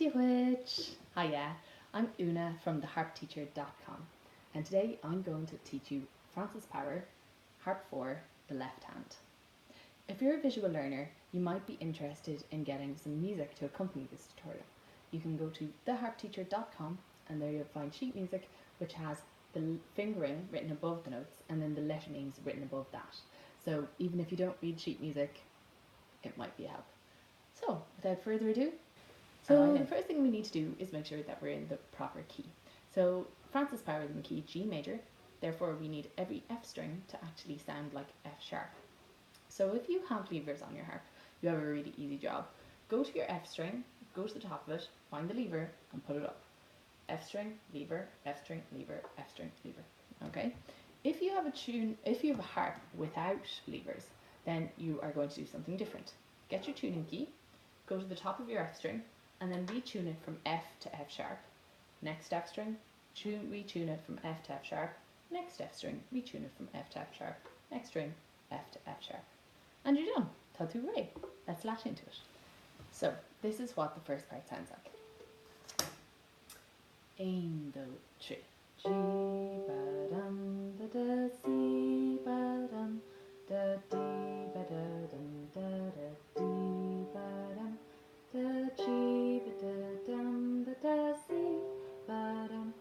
Witch! Hiya, I'm Una from theharpteacher.com, and today I'm going to teach you Francis Power, Harp 4, the left hand. If you're a visual learner, you might be interested in getting some music to accompany this tutorial. You can go to theharpteacher.com and there you'll find sheet music which has the fingering written above the notes and then the letter names written above that. So even if you don't read sheet music, it might be a help. So without further ado, the first thing we need to do is make sure that we're in the proper key. So Francis Power is in the key G major, therefore we need every F string to actually sound like F sharp. So if you have levers on your harp, you have a really easy job. Go to your F string, go to the top of it, find the lever and put it up. F string, lever, F string, lever, F string, lever. Okay? If you have a harp without levers, then you are going to do something different. Get your tuning key, go to the top of your F string, and then retune it from F to F sharp. Next F string, retune it from F to F sharp. Next F string, retune it from F to F sharp. Next string, F to F sharp. And you're done. That's hooray. Let's lash into it. So this is what the first part sounds like. Aim the tree. G ba dum da da C ba dum da D ba da dum da da D ba dum da G ba da dum da da C ba dum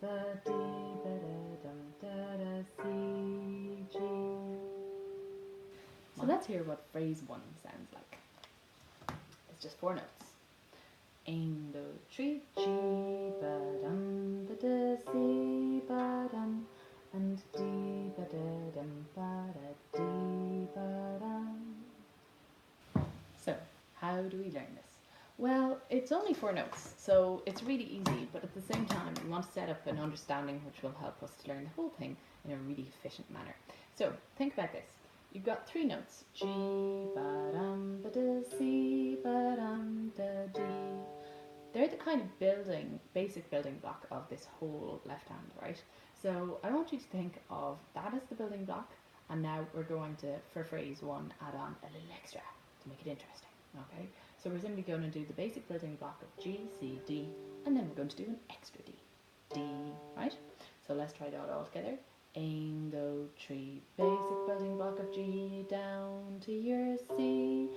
ba D ba da dum da da C G. So let's hear what phrase 1 sounds like. It's just 4 notes. Aim the tree, G ba dum ba da C ba dum and D ba da dum ba da D ba dum. So how do we learn this? Well, it's only 4 notes, so it's really easy, but at the same time we want to set up an understanding which will help us to learn the whole thing in a really efficient manner. So think about this. You've got 3 notes. G ba dum ba da C ba dum da D. They're the kind of basic building block of this whole left hand, right? So I want you to think of that as the building block, and now we're going to, for phrase 1, add on a little extra to make it interesting, okay? So we're simply going to do the basic building block of G, C, D, and then we're going to do an extra D. D, right? So let's try that all together. Aim the tree, basic building block of G, down to your C.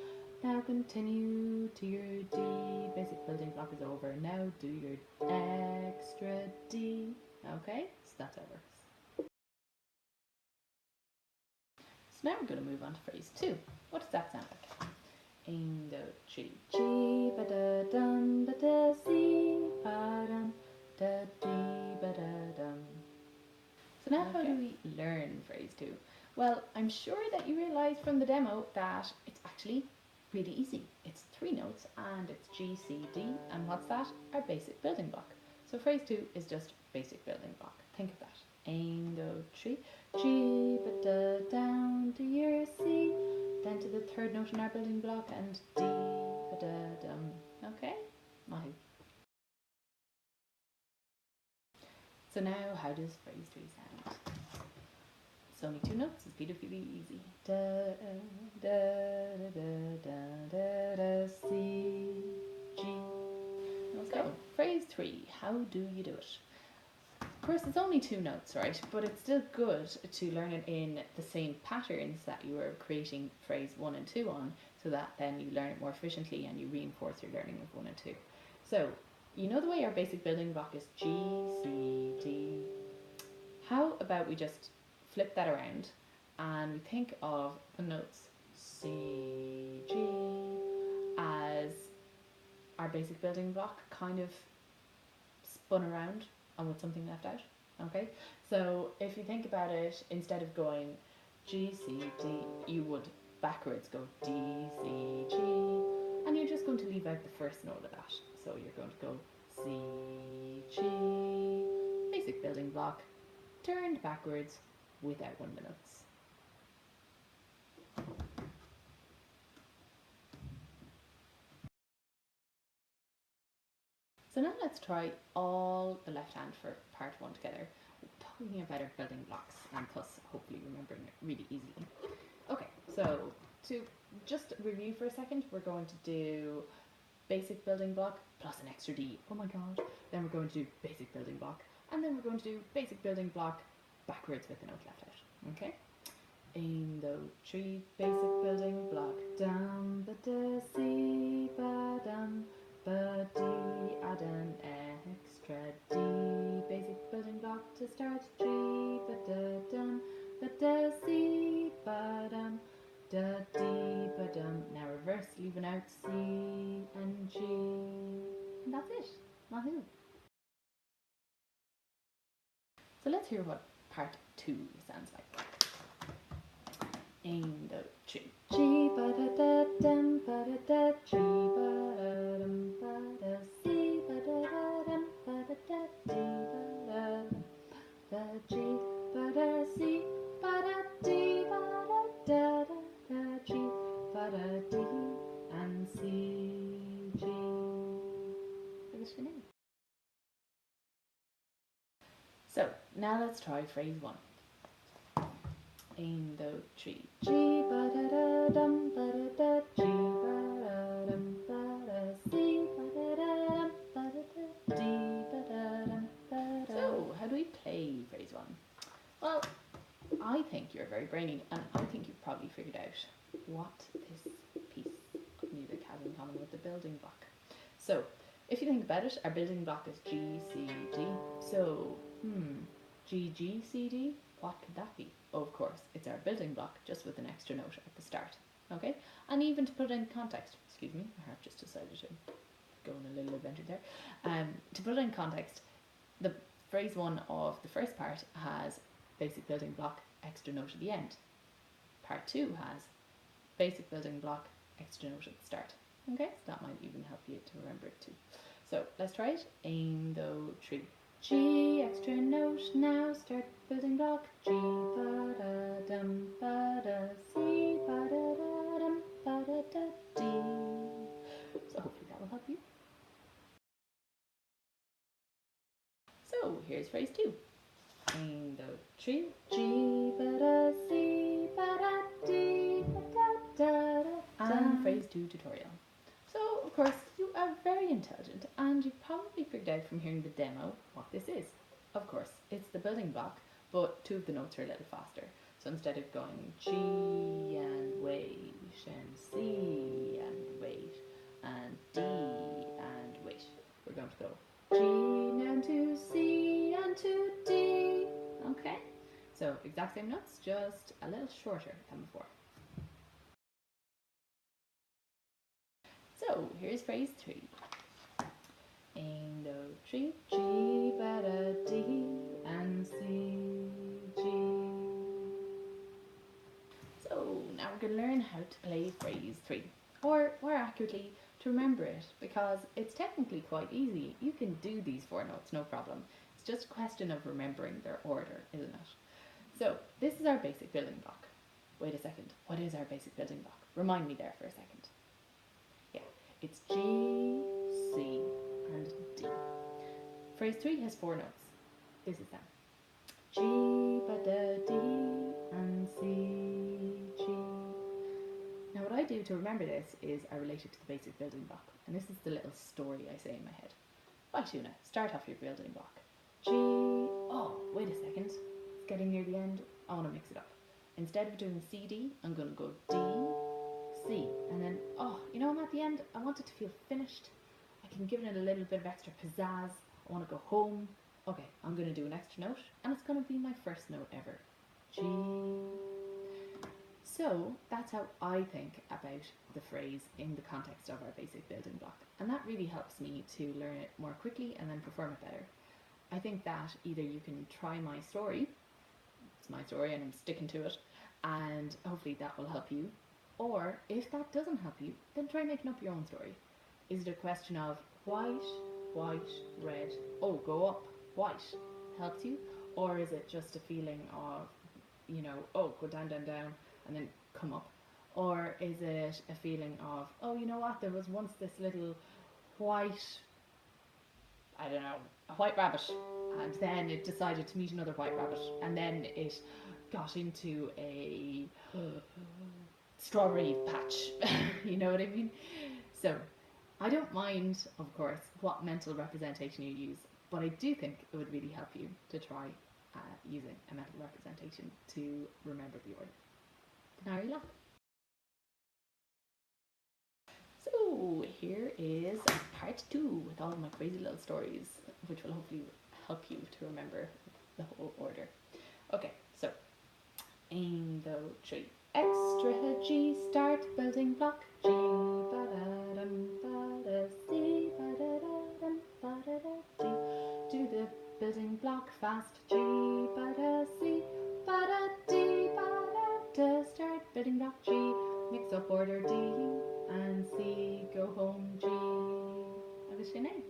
Now continue to your D, basic building block is over. Now do your extra D. Okay, so that's how it works. So now we're going to move on to phrase 2. What does that sound like? Aim the tree, G ba da dum ba da C ba dum da D ba da dum. So now how do we learn phrase 2? Well, I'm sure that you realised from the demo that it's actually really easy. It's 3 notes and it's G, C, D, and what's that? Our basic building block. So phrase 2 is just basic building block. Think of that. Aim the tree, G ba da down to your C, then to the 3rd note in our building block and D ba da dum. Okay? Mahi. So now how does phrase 3 sound? It's only 2 notes, it's beautifully easy. Da da da da da da da C G. Okay. So phrase 3, how do you do it? Of course it's only 2 notes, right? But it's still good to learn it in the same patterns that you were creating phrase 1 and 2 on, so that then you learn it more efficiently and you reinforce your learning of 1 and 2. So you know the way our basic building block is G, C, D. How about we just flip that around and we think of the notes C, G as our basic building block kind of spun around and with something left out, okay? So if you think about it, instead of going G, C, D, you would backwards go D, C, G, and you're just going to leave out the first note of that. So you're going to go C, G, basic building block, turned backwards without one of the notes. So now let's try all the left hand for part 1 together, talking about our building blocks and thus hopefully remembering it really easily. Okay, so to just review for a second, we're going to do basic building block plus an extra D. Oh my god. Then we're going to do basic building block. And then we're going to do basic building block backwards with the note left out. Okay? In the tree, basic building block. Dum ba da si ba dum ba dee. Add an extra D. Basic building block to start. Tree ba da dum ba da si ba dum da dee ba dum. Now reverse, leaving out C and G. And that's it. Wahoo. So let's hear what part 2 sounds like. In the tree. Tree ba da da dum ba da da. Tree ba da dum ba da si ba da da dum ba da da dee ba da dum ba tree ba da si ba da dee ba da da da tree ba da dee and C G. What's your name? So now let's try phrase 1. In the tree. Tree ba da da dum ba da da. Tree ba da dum ba da si ba da da dum ba da da dee ba da dum ba da. So how do we play phrase 1? Well, I think you're very brainy, and I think you've probably figured out what this piece of music has in common with the building block. So if you think about it, our building block is G, C, G. So G, G, C, D. What could that be? Oh, of course, it's our building block, just with an extra note at the start. Okay? And even to put it in context, excuse me, my harp just decided to go on a little adventure there. To put it in context, the phrase 1 of the first part has basic building block, extra note at the end. Part 2 has basic building block, extra note at the start. Okay? So that might even help you to remember it too. So let's try it. In the tree. G, extra note, now start building block. G, ba da dum ba da si ba da da dum ba da da dee. So hopefully that will help you. So here's phrase 2. In the tree. G, ba da si ba da dee ba da da da. And phrase 2 tutorial. So, of course, you are very intelligent, and you've probably figured out from hearing the demo what this is. Of course, it's the building block, but 2 of the notes are a little faster. So instead of going G and wait, and C and wait, and D and wait, we're going to go G and to C and to D. Okay? So, exact same notes, just a little shorter than before. So here's phrase 3. In the tree, G, ba da D, and C, G. So now we're going to learn how to play phrase 3, or more accurately, to remember it, because it's technically quite easy. You can do these 4 notes, no problem. It's just a question of remembering their order, isn't it? So this is our basic building block. Wait a second, what is our basic building block? Remind me there for a second. It's G, C, and D. Phrase 3 has 4 notes. This is them. G, ba da D, and C, G. Now what I do to remember this is I relate it to the basic building block. And this is the little story I say in my head. Right, Una, start off your building block. G, oh, wait a second. It's getting near the end. I want to mix it up. Instead of doing C, D, I'm going to go D, C, and then, oh, you know, I'm at the end, I want it to feel finished. I can give it a little bit of extra pizzazz. I want to go home. Okay, I'm going to do an extra note, and it's going to be my first note ever. G. So that's how I think about the phrase in the context of our basic building block, and that really helps me to learn it more quickly and then perform it better. I think that either you can try my story, it's my story and I'm sticking to it, and hopefully that will help you. Or if that doesn't help you, then try making up your own story. Is it a question of white, white, red, oh, go up, white, helps you? Or is it just a feeling of, you know, oh, go down, down, down, and then come up? Or is it a feeling of, oh, you know what, there was once this little white, I don't know, a white rabbit, and then it decided to meet another white rabbit, and then it got into a strawberry patch. You know what I mean? So I don't mind, of course, what mental representation you use, but I do think it would really help you to try using a mental representation to remember the order. Now you luck. So here is part 2 with all of my crazy little stories, which will hopefully help you to remember the whole order. Okay, so in the tree. Extra G, start building block G, ba-da-dum, ba-da, C, ba-da-da-dum, ba-da-da, D. Do the building block fast G, ba-da, C, ba-da, D, ba-da-da. Start building block G, mix up order D and C, go home G. What is your name?